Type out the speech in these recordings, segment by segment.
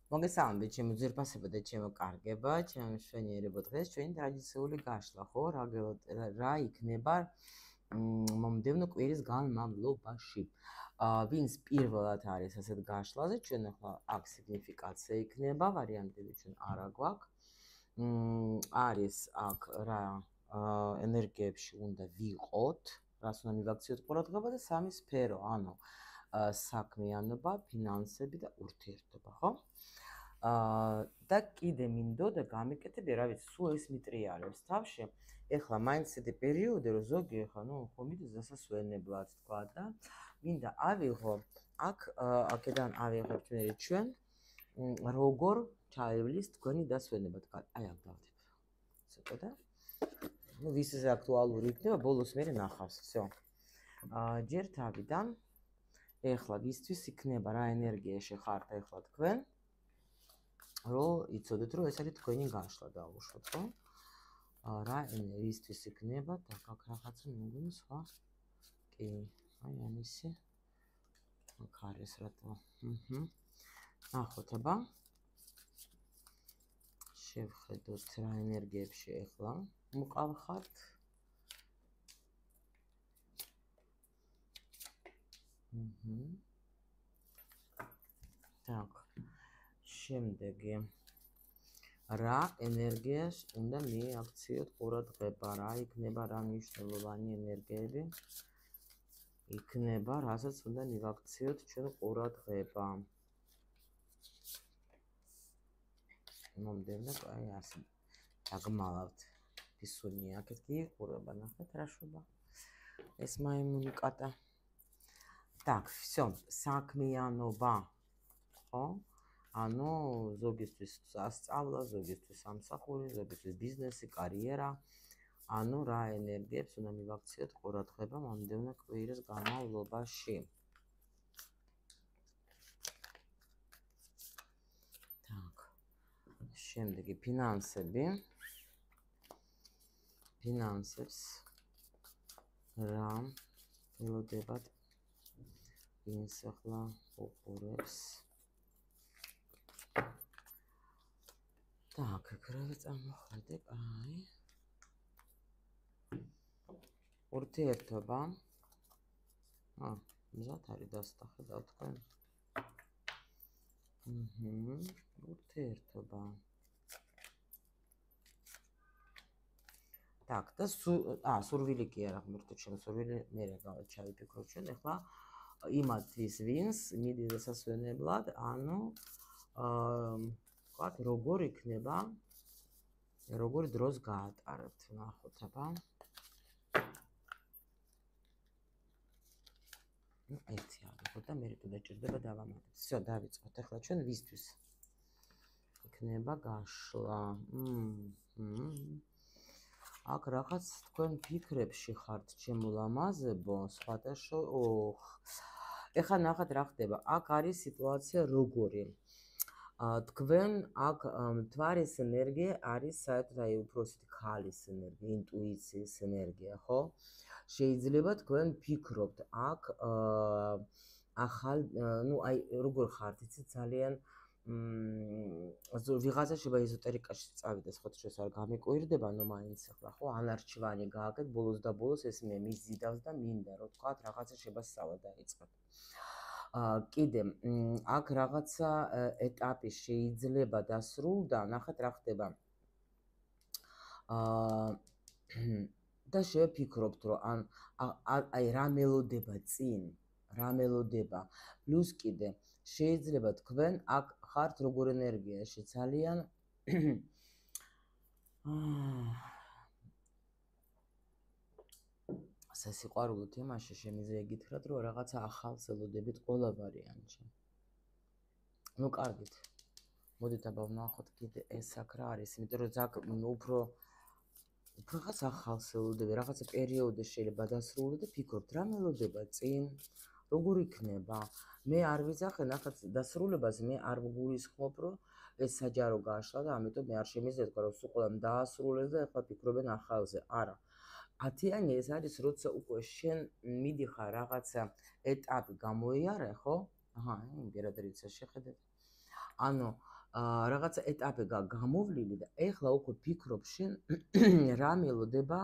მოგესალმებით, ჩემო ძვირფასებო და ჩემო კარგებო, ჩემო მშვენიერებო, დღეს ჩვენი ტრადიციული გაშლა, ხო, რა იქნება მომდევნო კვირის განმავლობაში. ვინც პირველად არის ასეთ გაშლაზე, ჩვენ ახლა აქ სიგნიფიკაცია იქნება, ვარიანტები ჩვენ არ აგვაქვს. არის აქ რა ენერგიებში უნდა ვიყოთ, რას უნდა მივაქციოთ ყურადღება და სამი სფერო, ანუ საქმიანობა, ფინანსები და ურთიერთობა, ხო? და კიდე მინდოდა გამიკეთებია, რა ვიცი, სულ ეს მიტრიალებს თავში. ეხლა მაინც ესეთი პერიოდი, რომ ზოგი ეხლა, ხო მიდის დასასვენებლად თქვა და მინდა ავიღო, აქედან ავიღებთ ჩვენ როგორ ჩაივლის თქვენი დასვენება, თქვა, აი აქ დავდებ. ცოტა და ვის ეს აქტუალური იქნება, ბოლოს მე ნახავს, всё. ჯერ თავიდან ეხლა ვისთვის იქნება რა ენერგიაში ხართ ეხლა თქვენ? რომ იცოდეთ, რომ ეს არის თქვენი გაშლა დავუშვოთ, ხო? რა ენერგიისთვის იქნება და აქ რაღაცა მეგონა სხვა. კი, აი ამისი. აქ არის რატო. ნახოთ, აბა. შევხედოთ რა ენერგიებში ეხლა მყავხართ. так. შემდეგი რა ენერგიას უნდა მიაქციოთ ყურადღება, რა იქნება რა მნიშვნელოვანი ენერგიები იქნება, რასაც უნდა მივაქციოთ ჩვენ ყურადღება. მომდევნო აი ასე დაგმალავთ ფისუნი აქეთ კი ყურება, ნახეთ რა შვება ეს მაიმუნი კატა. так, всё, საქმიანობა, ხო? ანუ ზოგისთვის სასწავლა, ზოგისთვის სამსახური, ზოგისთვის ბიზნესი, კარიერა. ანუ რა ენერგიებს უნდა მივაქციოთ ყურადღება მომდევნო კვირის განმავლობაში. так. შემდეგი ფინანსები. ფინანსებს რა ველოდებათ ვინც ახლა უყურებს. так, კრები წამოხვედე, აი. ურთიერთობა. მზად არის დასტახედავ თქვენ. ურთიერთობა. так, და სურვილი კი არა, ღმერთო ჩემო, სურვილი მე რა ჩავიფიქროთ ჩვენ ახლა იმათთვის ვინც მიდის დასასვენებლად, ანუ ვთქვათ, როგორ იქნება, როგორი დროს გაატარებთ, ნახოთ, აბა. ერთი ავიღოთ და მე თუ დაჭირდება დავამატებთ. всё, დავიწყოთ ახლა ჩვენ ვისთვის იქნება გაშლა. აქ რაღაც თქვენ ფიქრებში ხართ შემულამაზებო, სხვადასხვა. ეხლა ნახეთ რა ხდება. აქ არის სიტუაცია როგორი. თქვენ აქ მთვარის ენერგია არის საერთოდ აი უფრო ისეთი ქალის ენერგია, ინტუიციის ენერგია, ხო? შეიძლება თქვენ ფიქრობთ აქ ახალ, აი როგორ ხართ, იცით ძალიან ვიღაცა შეიძლება ეზოტერიკაში წავიდეს, ხო, შეს არ გამიკვირდება, მაინც ახლა, ხო, ანარჩვანი გააკეთ, ბოლოს და ბოლოს ეს მე მიზიდავს და მინდა, რომ თქვა რაღაცა შეასწავლა დაიწყოთ. კიდე აქ რაღაცა ეტაპი შეიძლება დასრულდა, ნახეთ რა ხდება. და შევფიქრობთ, რომ აი რა მელოდება წინ, რა მელოდება. პლუს კიდე შეიძლება თქვენ აქ ხართ როგორ ენერგიაში ძალიან სასიყვარულო თემაში შემიძლია გითხრათ, რომ რაღაცა ახალს ელოდებით ყველა ვარიანტში. კარგით. მოდით აბა ვნახოთ კიდე ეს აქ რა არის, იმიტომ რომ ზაკ უფრო რაღაც ახალს ელოდები, რაღაცა პერიოდი შეიძლება დასრულო და ფიქრობთ რა მელოდება წინ, როგორ იქნება. მე არ ვიძახე, ნახეთ დასრულებას მე არ ვგულისხმობ, რომ ეს საჯარო გაშლა და ამიტომ მე არ შემიძლია თქვა, რომ სულ ყველამ დაასრულეს და ეხლა ფიქრობენ ახალზე. არა. 10-იანი ეს არის, როცა უკვე შენ მიდიხარ რაღაცა ეტაპი გამოიარე, ხო? იმგერად რიცა შეხედეთ. ანუ რაღაცა ეტაპი გამოვლილი და ეხლა უკვე ფიქრობ შენ რა მელოდება,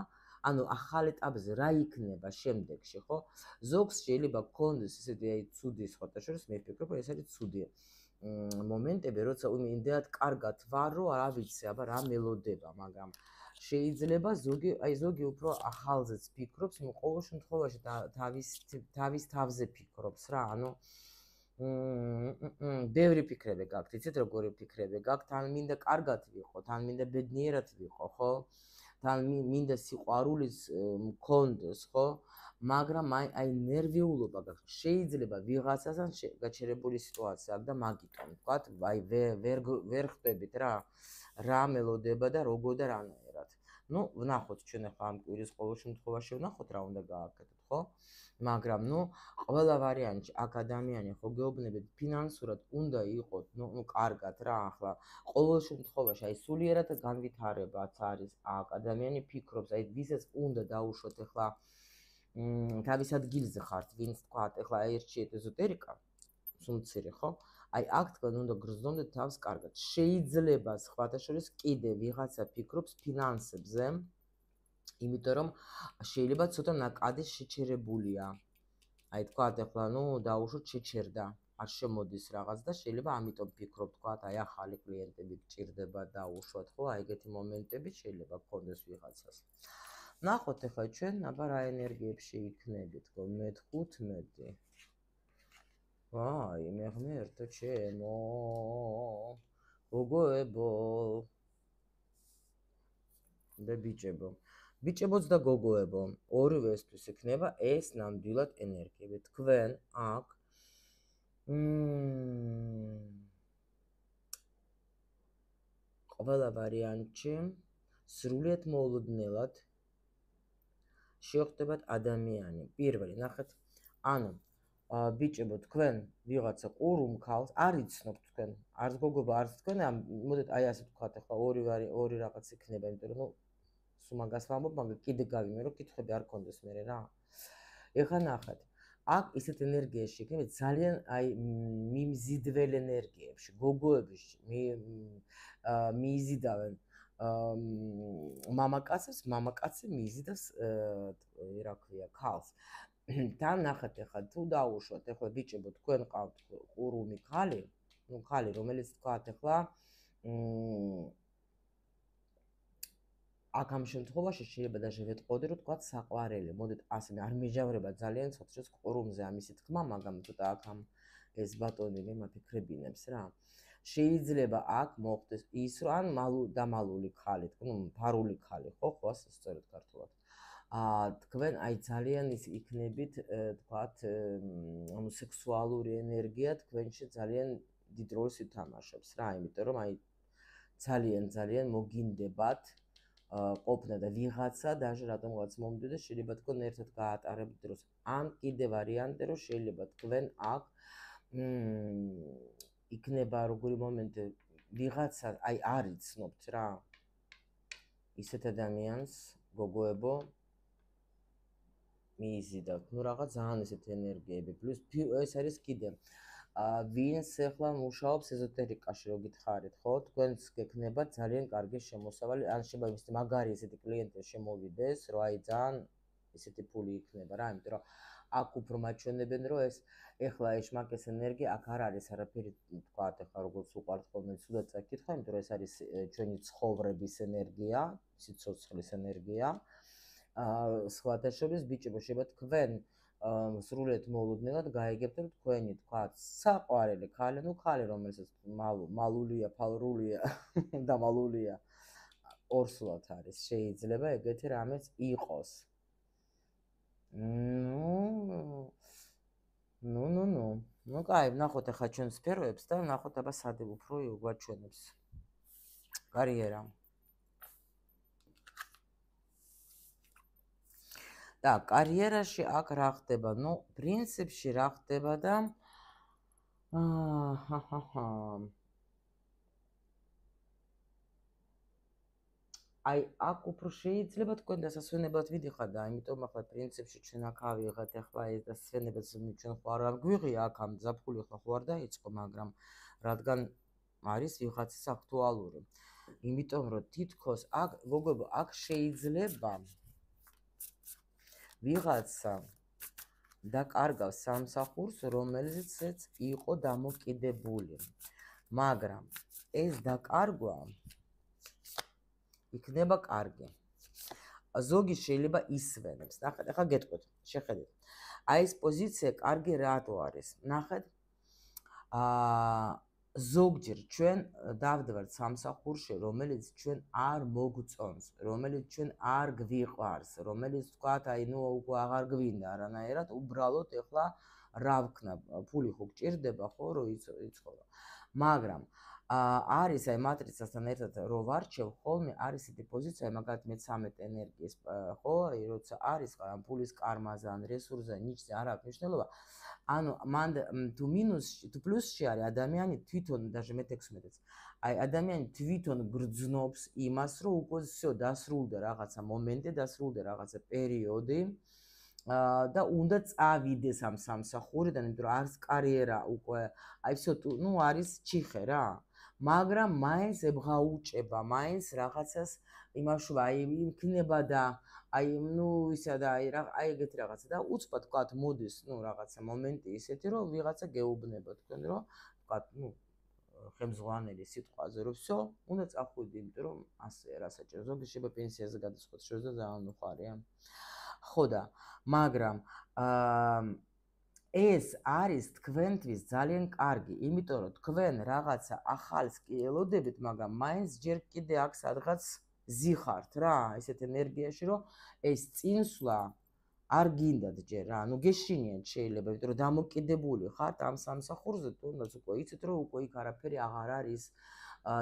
ანუ ახალ ეტაპზე რა იქნება შემდეგში, ხო? ზოგს შეიძლება გქონდეს ესეთი აი ცუდი სხვათა შორის მე ვფიქრობ, ეს არის ცუდი მომენტები, როცა იმდენად კარგად ვარ, რომ არ ვიცი, აბა რა მელოდება, მაგრამ შეიძლება ზოგი უფრო ახალზეც ფიქრობს, იმ ყოველ შემთხვევაში თავის თავზე ფიქრობს რა, ანუ ბევრი ფიქრები გაქვთ, იცით როგორი ფიქრები გაქვთ, თან მინდა კარგად ვიყო, თან მინდა ბედნიერად ვიყო, ხო? თან მინდა სიყვარულიც მქონდეს, ხო? მაგრამ აი ნერვიულობა გაქვთ. შეიძლება ვიღაცასთან გაჩერებული სიტუაცია აქვს და მაგიტომ, ვთქვათ, აი ვერ ხვდებით რა მელოდება და როგორ და რანაირად. ნუ ვნახოთ ჩვენ ახლა ამ კვირის ყოველ შემთხვევაში ვნახოთ რა უნდა გააკეთოთ, ხო? მაგრამ ნუ ყველა ვარიანტში აქ ადამიანი ხო გეუბნებით ფინანსურად უნდა იყოთ, ნუ კარგად რა ახლა ყოველ შემთხვევაში აი სულიერად განვითარებაც არის აქ ადამიანი ფიქრობს აი ვისაც უნდა დაუშვათ ახლა თავის ადგილზე ხართ ვინც თქვა ახლა ერჩიეთ ეზოტერიკა სულცირე ხო აი აქ თქვენ უნდა გრძნოდეთ თავს კარგად შეიძლება სხვათა შორის კიდე ვიღაცა ფიქრობს ფინანსებზე იმიტომ რომ შეიძლება ცოტა ნაკადი შეჩერებულია აი თქვა ახლა ნუ დაუშვოთ შეჩერდა არ შემოდის რაღაც და შეიძლება ამიტომ ფიქრობ თქვა აი ახალი კლიენტები გჭირდება დაუშვათ ხო აი ეგეთი მომენტები შეიძლება გქონდეს ვიღაცას ნახოთ ახლა ჩვენ აბა რა ენერგიებში იქნებით მე-15 ვაი მე ღმერთო ჩემო გოგოებო და ბიჭებოც და გოგოებო ორივესთვის იქნება ეს ნამდვილად ენერგიები თქვენ აქ ყველა ვარიანტში სრულიად მოულოდნელად შეხვდებათ ადამიანი პირველი ნახეთ ანუ ბიჭებო თქვენ ვიღაცა ყურუმ ქალს არ იცნობთ თქვენ არც გოგობა არც თქვენ მოდით აი ასე ვთქვათ ახლა ორი რაღაც იქნება იმიტომ რომ სულ მაგას ვამბობ მაგრამ კიდე გავიმე რომ კითხები არ გქონდეს მე რა ეხლა ნახეთ აქ ისეთ ენერგიაში იქნება ძალიან აი მიმზიდველ ენერგიებში გოგოებში მიიზიდავენ მამაკაცი მიიზიდავს რა ქვია ქალს თან ნახეთ ახლა თუ დაუშვათ ახლა ბიჭებო თქვენ ყავთ ყურუმი ქალი ნუ ქალი რომელიც თქვათ ახლა აქ ამ შემთხვევაში შეიძლება და შევეტყოდი რომ თქვათ საყვარელი მოდით ასე არ მეჟავრება ძალიან ცოტა ყურუმზე ამისი თქმა მაგრამ ცოტა აქ ამ ეს ბატონი მე მაფიქრებინებს რა შეიძლება აქ მოხდეს ის რომ ან დამალული ხალი თქვენ ფარული ხალი ხო ასე სწორედ ქართულად თქვენ აი ძალიან ის იქნებით თქვათ ანუ სექსუალური ენერგია თქვენში ძალიან დიდ როლს ითამაშებს რა იმიტომ რომ აი ძალიან მოგინდებათ ყოფნა და ვიღაცა даже რატომღაც მომდიოდა შეიძლება თქვენ ერთად გაატარებთ დროს ან კიდე ვარიანტი რომ შეიძლება თქვენ აქ იქნება როგორი მომენტი ვიღაცა აი არ იცნობთ რა ისეთ ადამიანს გოგოებო მიიზიდავთ ნუ რაღაც ძალიან ესეთ ენერგიები პლუს ეს არის კიდე ვინც ახლა მუშაობს ეზოტერიკაში რო გითხარით ხო თქვენს გექნება ძალიან კარგი შემოსავალი ან შეიძლება ის მაგარი ესეთი კლიენტი შემოვიდეს რომ აი ძალიან ესეთი ფული იქნება რა იმიტომ რომ აქ უფრო მაჩვენებენ რომ ეს ეხლა ეშმაკეს ენერგია აქ არ არის არაფერი თქვათ ახლა როგორც უყართ ხოლმე სულად წაკითხა იმიტომ რომ ეს არის ჩვენი ცხოვრების ენერგია სიცოცხლის ენერგია სხვათა შორის ბიჭებო შეიძლება თქვენ სრულიად მოულოდნელად გაიგებთ რომ თქვენი თქვათ საყვარელი ქალი ნუ ქალი რომელსაც მალულია ფალრულია და მალულია ორსულად არის შეიძლება ეგეთი რამეც იყოს ნუ კაი ნახოთ ახლა ჩვენ სფეროებს და ნახოთ აბა სად უფრო გვაჩვენებს კარიერა და კარიერაში აქ რა ხდება ნუ პრინციპში რა ხდება და აი აქ უფრო შეიძლება თქვენ დასასვენებლად ვიდიხარ და ამიტომ ახლა პრინციპში ჩვენ აქ ავიღეთ ახლა ეს დასასვენებლად ჩვენ ხო არ გვიღია აქ ამ ზაფხული ხო არ დაიწყო მაგრამ რადგან არის ვიღაცის აქტუალური. იმიტომ რომ თითქოს აქ გოგოებო, აქ შეიძლება ვიღაცა დაკარგავს სამსახურს, რომელზეც იყო დამოკიდებული. მაგრამ ეს დაკარგვა იქნება კარგი. ზოგი შეიძლება ისვენებს. ნახეთ, ახლა გეტყვით, შეხედეთ. აი ეს პოზიცია კარგი რატო არის? ნახეთ. ზოგჯერ ჩვენ დავდივართ სამსახურში, რომელიც ჩვენ არ მოგწონს, რომელიც ჩვენ არ გვიყვარს, რომელიც თქვათ, აი ნუ უკვე აღარ გვინდა არანაირად, უბრალოდ ეხლა რა ვქნა, ფული ხო გჭირდება, ხო, რომ იცხოვრო. მაგრამ არის აი მატრიცასთან ერთად რო ვარჩევ, ხოლმე არის ისეთი პოზიცია, მაგალითად მე-13 ენერგიის, ხო, აი როცა არის ფულის კარმაზე ან რესურსზე, ნიჭზე არ აქვს მნიშვნელობა. ანუ მან თუ მინუსში, თუ პლუსში არის ადამიანი თვითონ даже მე-16-ს. აი ადამიანი თვითონ გრძნობს იმას, რომ უკვე всё დასრულდა რაღაცა მომენტი, დასრულდა რაღაცა პერიოდი და უნდა წავიდეს ამ სამსახურიდან, იმიტომ რომ არის კარიერა უკვე, აი всё, ნუ არის ჩიხე რა. მაგრამ მაინც ებღაუჭება, მაინც რაღაცას იმაშვა, აი იქნება და აი ნუ ისა და აი ეგეთი რაღაცა და უცბად თქვათ მოდის, ნუ რაღაცა მომენტი ისეთი, რომ ვიღაცა გეუბნება თქვენ, რომ თქვათ, ნუ ხელმძღვანელი სიტყვაზე, რომ всё, უნდა წახვიდი, იმიტომ რომ ასე რა საჭირო. ზოგი შეიძლება პენსიაზე გადასხოთ, შეიძლება ძალიან უხარია. ხო და, მაგრამ ეს არის თქვენთვის ძალიან კარგი, იმიტომ რომ თქვენ რაღაცა ახალს კი ელოდებით, მაგრამ მაინც ჯერ კიდე აქ სადღაც ზიხართ რა, ესეთ ენერგიაში, რომ ეს წინსვლა არ გინდათ ჯერ რა, ანუ გეშინიათ შეიძლება, იმიტომ რომ დამოკიდებული ხართ ამ სამსახურზე, თუნდაც უკვე იცით, რომ უკვე იქ არაფერი აღარ არის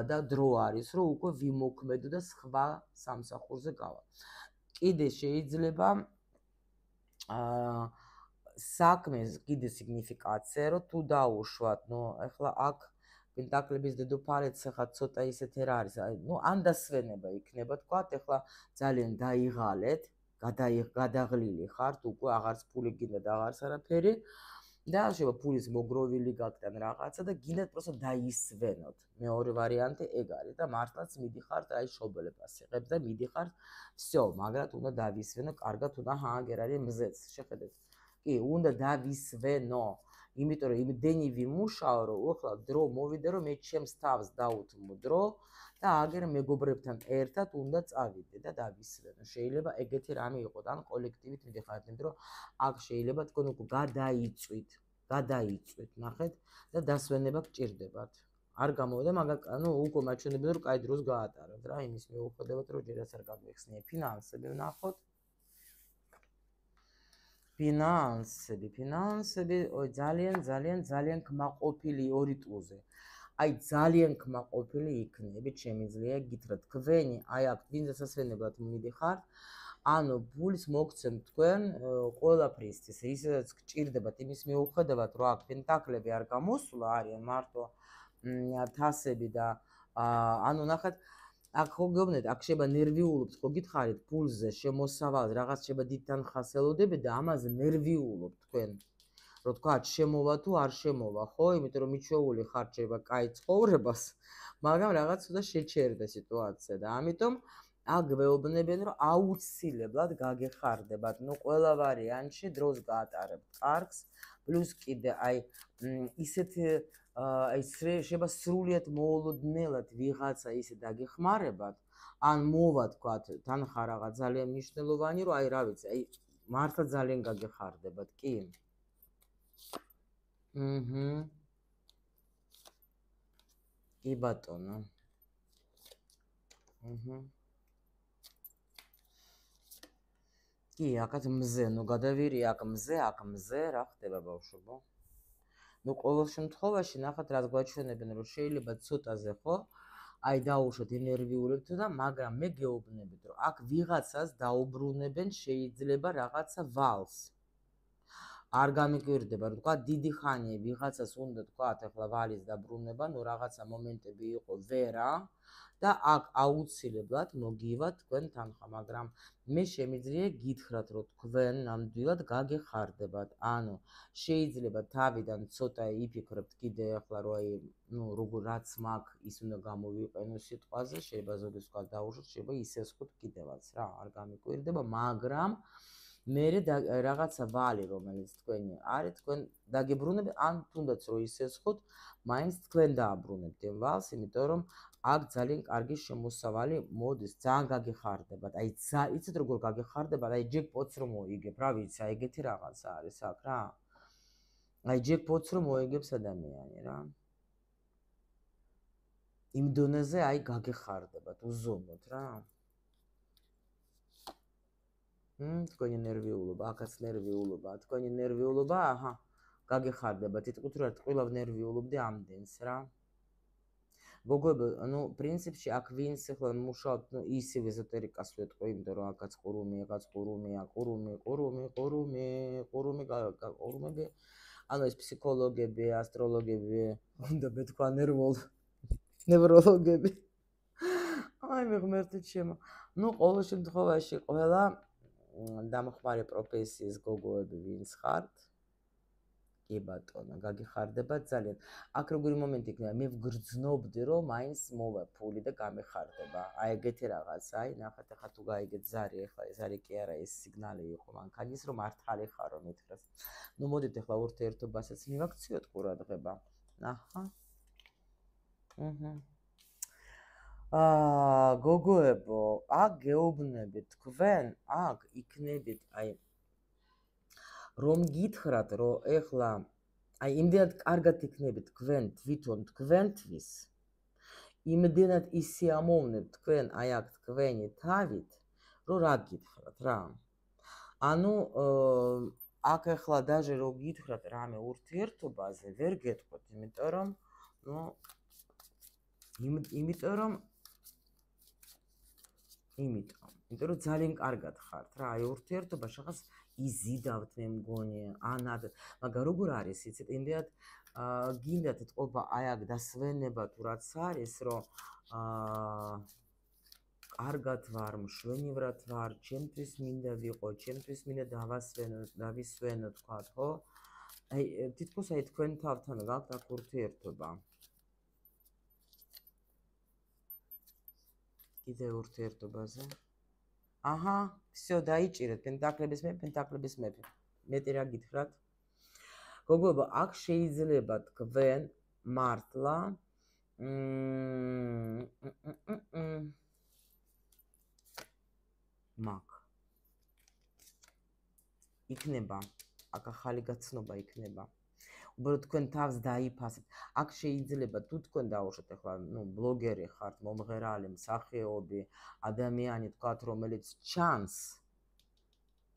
და დრო არის, რომ უკვე ვიმოქმედო და სხვა სამსახურზე გავა. კიდე შეიძლება საქმეს კიდე სიგნიფიკაცია, რომ თუ დაუშვათ, ნუ ეხლა აქ პენტაკლების დედოფალიც ახლა ცოტა ისეთი რა არის, ნუ ან დასვენება იქნება, თქვათ, ეხლა ძალიან დაიღალეთ, გადაღლილი ხართ, უკვე აღარც ფული გინდა და აღარც არაფერი და შეიძლება ფულის მოგროვილი გაქვთ რაღაცა და გინდათ პროსტა დაისვენოთ. მეორე ვარიანტი ეგ არის და მართლაც მიდიხართ აი შობელებას იღებს და მიდიხართ, всё, მაგრამ უნდა დავისვენო, კარგად უნდა ჰანგერ არის მზეც, შეხედეთ. კი, უნდა დავისვენო, იმიტომ რომ იმდენი ვიმუშაო, რომ ახლა დრო მოვიდა, რომ მე ჩემს თავს დაუთმო დრო და აგერ მეგობრებთან ერთად უნდა წავიდე და დავისვენო. შეიძლება ეგეთი რამე იყოს, ან კოლექტივით მიდიხართ, იმიტომ რომ აქ შეიძლება თქვენ უკვე გადაიწვით, ნახეთ და დასვენება გჭირდებათ. არ გამოვიდა, მაგრამ ნუ უკვე მაჩვენებენ, რომ კაი დროს გაატაროთ რა, იმის მიუხედავად, რომ ჯერაც არ გაგვეხსნია ფინანსები, ვნახოთ. ფინანსები, ой, ძალიან კმაყოფილი ორი ტულზე. აი ძალიან კმაყოფილი იქნებით, შემიძლია გითხრათ, თქვენი აი აქ ვინდა სასვენებლად მიდიხართ, ანუ ფულის მოგცემთ თქვენ ყველაფრისთვის, ისაც გჭირდებათ იმის მიუხედავად, რომ აქ პენტაკლები არ გამოსულა, არიან მარტო თასები და ანუ ნახეთ, აქ ხო გეუბნეთ, აქ შეიძლება ნერვიულობთ, ხო გითხარით ფულზე შემოსავალ, რაღაც შეიძლება დიდ თანხას ელოდებით და ამაზე ნერვიულობთ თქვენ. რომ თქვათ, შემოვა თუ არ შემოვა, ხო? იმიტომ რომ მიჩვეული ხართ შეიძლება კაი ცხოვრებას, მაგრამ რაღაც ცოტა შეჩერდა სიტუაცია და ამიტომ აქ გვეუბნებიან, რომ აუცილებლად გაგეხარდებათ, ნუ ყველა ვარიანტში დროს გაატარებთ კარგს, პლუს კიდე აი ისეთი აი შეიძლება სრულიად მოულოდნელად ვიღაცა ისე დაგეხმარებათ, ან მოვა თქვათ, თანხა რაღაც ძალიან მნიშვნელოვანი, რომ აი რა ვიცი, აი მართლა ძალიან გაგეხარდებათ, კი? კი ბატონო. კი, აქაც მზე, ნუ გადავირი აქ მზე, რა ხდება ბავშვებო? ნუ ყოველ შემთხვევაში ნახეთ რაც გვაჩვენებენ, რომ შეიძლება ცოტაზე ხო, აი დაუშვათ ენერგიულებთ და მაგრამ მე გეუბნებით, რომ აქ ვიღაცას დაუბრუნებენ შეიძლება რაღაცა ვალს. არ გამიკვირდება, რომ თქვა დიდი ხანია ვიღაცას უნდა თქვა ახლა ვალის დაბრუნება, ნუ რაღაცა მომენტები იყო ვერა და აქ აუცილებლად მოგივა თქვენ თანხა, მაგრამ მე შემიძლია გითხრათ, რომ თქვენ ნამდვილად გაგეხარდებათ. ანუ შეიძლება თავიდან ცოტა იფიქრებთ კიდე ახლა რომ აი, ნუ როგორ რაც მაქვს ის უნდა გამოვიყენო სიტყვაზე, შეიძლება ზოგადად თქვა დაუშვოთ, შეიძლება ისესხოთ კიდევაც რა, არ გამიკვირდება, მაგრამ მე რაღაცა ვალი, რომელიც თქვენი არის, თქვენ დაგებრუნებთ, ან თუნდაც რომ ისესხოთ, მაინც თქვენ დააბრუნებთ იმ ვალს, იმიტომ რომ აქ ძალიან კარგი შემოსავალი მოდის, ძალიან გაგეხარდებათ. აი, იცით როგორ გაგეხარდებათ, აი ჯეკპოტს რომ მოიგებ, რა ვიცი, აი ეგეთი რაღაცა არის აქ რა. აი ჯეკპოტს რომ მოიგებს ადამიანი რა. იმ დონეზე აი გაგეხარდებათ, უზომოდ რა. თქვენი ნერვიულობა, აქაც ნერვიულობა, თქვენი ნერვიულობა, აჰა, გაგეხარდება, თითქოს რა ტყილავ ნერვიულობდი ამდენს რა. გოგოებო, ნუ პრინციპში აქ ვინც ახლა მუშაობთ, ნუ ისევ ეზოტერიკას ვეთქვი, იმიტომ რომ აქაც ყურუმია, ყურუმები, ანუ ეს ფსიქოლოგები, ასტროლოგები, უნდა მეთქვა ნევროლოგები. აი მე ღმერთი ჩემო. ნუ ყოველ შემთხვევაში ყველა დამხმარე პროფესიის გოგოები ვინც ხართ, კი ბატონო, გაგიხარდებათ ძალიან. აქ როგორი მომენტი იქნება, მე ვგრძნობდი რომ მაინც მოვა ფული და გამეხარდება. აი ეგეთი რაღაცა, აი ნახეთ ახლა თუ გაიგეთ ზარი, ახლა ეს არის კი არა ეს სიგნალი იყო მანქანის რომ მართალი ხარო მითხრას. ნუ მოდით ახლა ურთიერთობასაც მივაქციოთ ყურადღება. აჰა. გოგოებო, აქ გეუბნებით თქვენ, აქ იქნებით, აი რომ გითხრათ, რომ ეხლა აი იმდენად კარგად იქნებით თქვენ თვითონ თქვენთვის, იმდენად ისიამოვნებთ თქვენ აი აქ თქვენი თავით, რომ რა გითხრათ რა. ანუ აქ ეხლა დაჟე რომ გითხრათ რამე ურთიერთობაზე, ვერ გეტყვით, იმიტომ რომ ძალიან კარგად ხართ რა, აი ურთიერთობაში რაღაც იზიდავთ მე მგონი, მაგრამ როგორ არის იცით, იმდენად გინდათ ეთყობა აი აქ დასვენება თუ რაც არის, რომ კარგად ვარ, მშვენივრად ვარ, ჩემთვის მინდა ვიყო, ჩემთვის მინდა დავისვენო თქვათ, ხო? აი თითქოს აი თქვენ თავთან გაქვთ აქ ურთიერთობა. კიდე ურთიერთობაზე. აჰა, всё დაიჭირეთ, პენტაკლების მეფე. მეტი რა გითხრათ? გოგოებო, აქ შეიძლება თქვენ მართლა მაგ იქნება, აქ ახალი გაცნობა იქნება. უბრალოდ თქვენ თავს დაიფასებთ. აქ შეიძლება თუ თქვენ დაუშვათ ახლა, ბლოგერი ხართ, მომღერალი, მსახიობი, ადამიანი თქვათ, რომელიც ჩანს,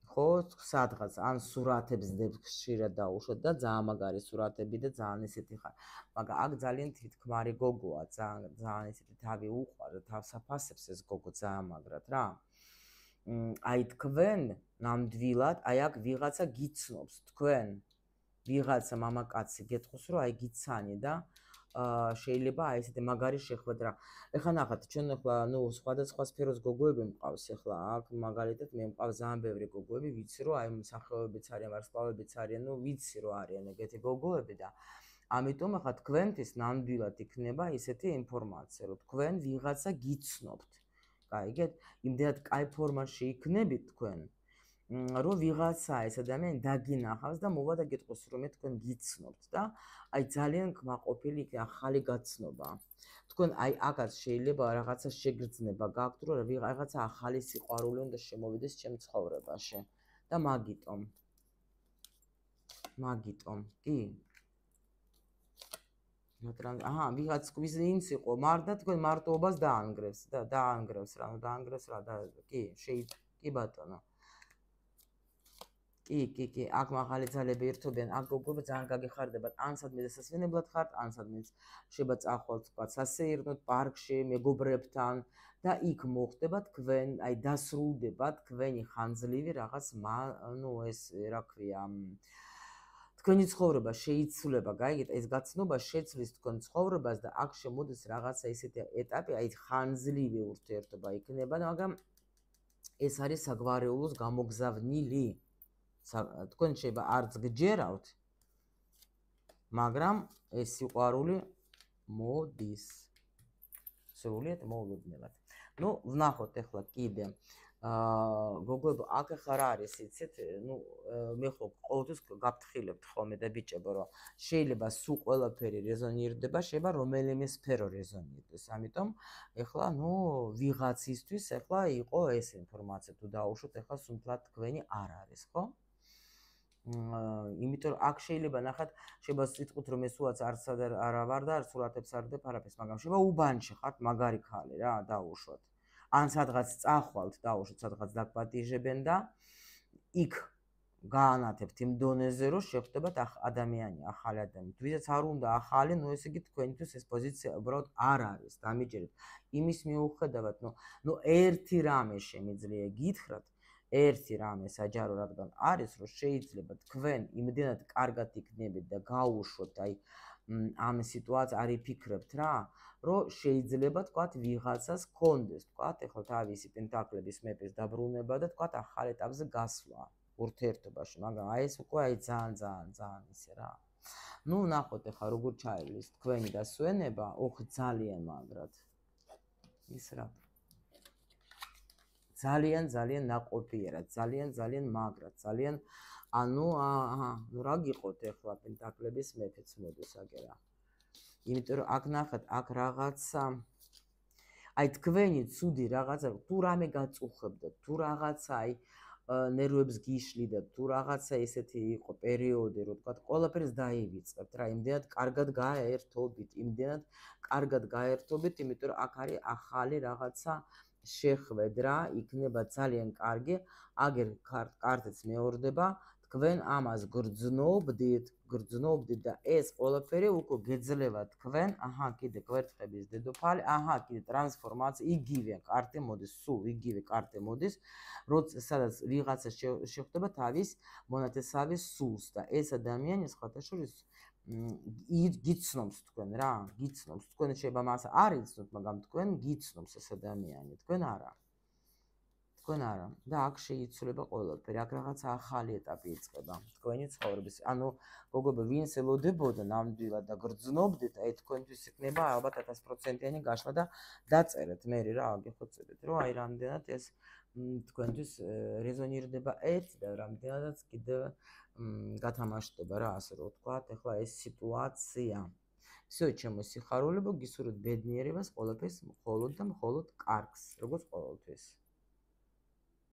ხო, სადღაც ან სურათებს დებთ ხშირად დაუშვათ და ძალიან მაგარი სურათები და ძალიან ისეთი ხარ. მაგრამ აქ ძალიან თვითქმარი გოგოა, ძალიან ისეთი თავი უყვარ და თავს აფასებს ეს გოგო ძალიან მაგრად რა. აი თქვენ ნამდვილად, აი აქ ვიღაცა გიცნობს თქვენ. ვიღაცა მამაკაცი გეტყვის რომ აი გიცანი და შეიძლება აი ესეთი მაგარი შეხვედრა. ეხლა ნახეთ, ჩვენ ახლა სხვადასხვა სფეროს გოგოები მყავს ახლა აქ მაგალითად მე მყავს ძალიან ბევრი გოგოები, ვიცი რომ აი მსახიობებიც არიან, ვარსკვლავებიც არიან, ვიცი რომ არიან ეგეთი გოგოები და ამიტომ ახლა თქვენთვის ნამდვილად იქნება ესეთი ინფორმაცია, რომ თქვენ ვიღაცა გიცნობთ. გაიგეთ? იმდენად კაი ფორმაში იქნებით თქვენ. რომ ვიღაცა ეს ადამიანი დაგინახავს და მოვა და გეტყვის რომ მე თქვენ გიცნობთ და აი ძალიან კმაყოფილი იქნება ახალი გაცნობა. თქვენ აი აქაც შეიძლება რაღაცა შეგრძნება გაქვთ რომ რაღაცა ახალი სიყვარული უნდა შემოვიდეს ჩემ ცხოვრებაში და მაგიტომ კი აჰა ვიღაც ვინც იყო მარდა თქვენ მარტოობას დაანგრევს რა და კი კი ბატონო კი, აქ მაღალი ძალები ერთობიან, აქ გოგოება ძალიან გაგეხარდებათ, ან სადმე დასასვენებლად ხართ, ან სადმე შეიძლება წახვალთ თქვა სასეირნოდ პარკში მეგობრებთან და იქ მოხდება თქვენ, აი დასრულდება თქვენი ხანძლივი რაღაც, ეს რა ქვია, თქვენი ცხოვრება შეიცვლება, გაიგეთ, ეს გაცნობა შეცვლის თქვენ ცხოვრებას და აქ შემოდის რაღაცა ისეთი ეტაპი, აი ხანძლივი ურთიერთობა იქნება, მაგრამ ეს არის საგვარეულოს გამოგზავნილი. თქვენ შეიძლება არც გჯერავთ, მაგრამ ეს სიყვარული მოდის. სრულიად მოულოდნელად. ნუ ვნახოთ ახლა კიდე. გოგოებო, აქ ახლა რა არის, იცით, ნუ მე ხო ყოველთვის გაფრთხილებთ ხოლმე და ბიჭებო, რომ შეიძლება სულ ყველაფერი რეზონირდება, შეიძლება რომელიმე სფერო რეზონირდეს. ამიტომ ახლა ნუ ვიღაცისთვის ახლა იყო ეს ინფორმაცია, თუ დაუშვოთ ახლა სულთად თქვენი არ არის, ხო? იმიტომ რომ აქ შეიძლება ნახოთ, შეიძლება სიტყვით რომ ეს სულაც არც არა ვარ და არც სურათებს არ ვდებ არაფერს, მაგრამ შეიძლება უბანში ხართ მაგარი ხალი რა, დაუშვოთ. ან სადღაც წახვალთ, დაუშვოთ, სადღაც დაგპატიჟებენ და იქ გაანათებთ იმ დონეზე, რომ შეხვდებათ ადამიანი, ახალი ადამიანი. ვისაც არ უნდა ახალი, ნუ ესე იგი თქვენთვის ეს პოზიცია უბრალოდ არ არის, დამიჯერეთ. იმის მიუხედავად, ნუ ერთი რამე შემიძლია გითხრათ, ერთი რამე საჯარო რადგან არის, რომ შეიძლება თქვენ იმდენად კარგად იქნებით და გაუშვოთ აი ამ სიტუაციას არ იფიქრებთ რა, რომ შეიძლება თქვათ ვიღაცას გქონდეს, თქვათ ახლა თავისი პენტაკლების მეფის დაბრუნება და თქვათ ახალ ეტაპზე გასვლა ურთიერთობაში, მაგრამ აი ეს უკვე აი ძალიან ისე რა. ნუ ნახოთ ახლა როგორ ჩაივლის თქვენი დასვენება, ოხ ძალიან მაგრად. ის რა. ძალიან ნაყოფიერად, ძალიან მაგრად, ძალიან ანუ ნუ რა გიყოთ ახლა პენტაკლების მეფეც მოდის აგერა. იმიტომ რომ აქ ნახეთ, აქ რაღაცა აი თქვენი ცუდი რაღაცა, თუ რამე გაწუხებდა, თუ რაღაცა აი ნერვებს გიშლიდა, თუ რაღაცა ესეთი იყო პერიოდი, რომ თქვა ყველაფერს დაივიწყებთ რა, იმდენად კარგად გაერთობით, იმიტომ რომ აქ არის ახალი რაღაცა შეხვედრა, იქნება ძალიან კარგი, აგერ კარტიც მეორდება, თქვენ ამას გრძნობდით და ეს ყველაფერი უკვე გეძლევა თქვენ, კიდე კვერთხების დედოფალი, კიდე ტრანსფორმაცია, იგივე კარტი მოდის, სულ იგივე კარტი მოდის, სადაც ვიღაცა შეხვდება თავის მონათესავის სულს და ეს ადამიანი სხვათა შორის გიცნობს თქვენ რა, გიცნობს. თქვენ შეიძლება მას არ იცნობთ, მაგრამ თქვენ გიცნობს ეს ადამიანი, თქვენ არა. და აქ შეიცვლება ყველაფერი, აქ რაღაცა ახალი ეტაპი იწყება თქვენი ცხოვრების. ანუ გოგოებო, ვინც ელოდებოდა ნამდვილად და გრძნობდით, აი თქვენთვის იქნება ალბათ 1000%-იანი გაშლა და დაწერეთ მე რა, გეხოცებით, რომ აი რამდენად ეს თქვენთვის რეზონირდება ერთი და რამდენადაც კიდევ გათამაშდება რა, ასე რომ ვთქვათ, ახლა ეს სიტუაცია. всё, ჩემო სიხარულებო, გისურვებთ ბედნიერებას, ყველაფერს მხოლოდ და მხოლოდ კარგს, როგორც ყოველთვის.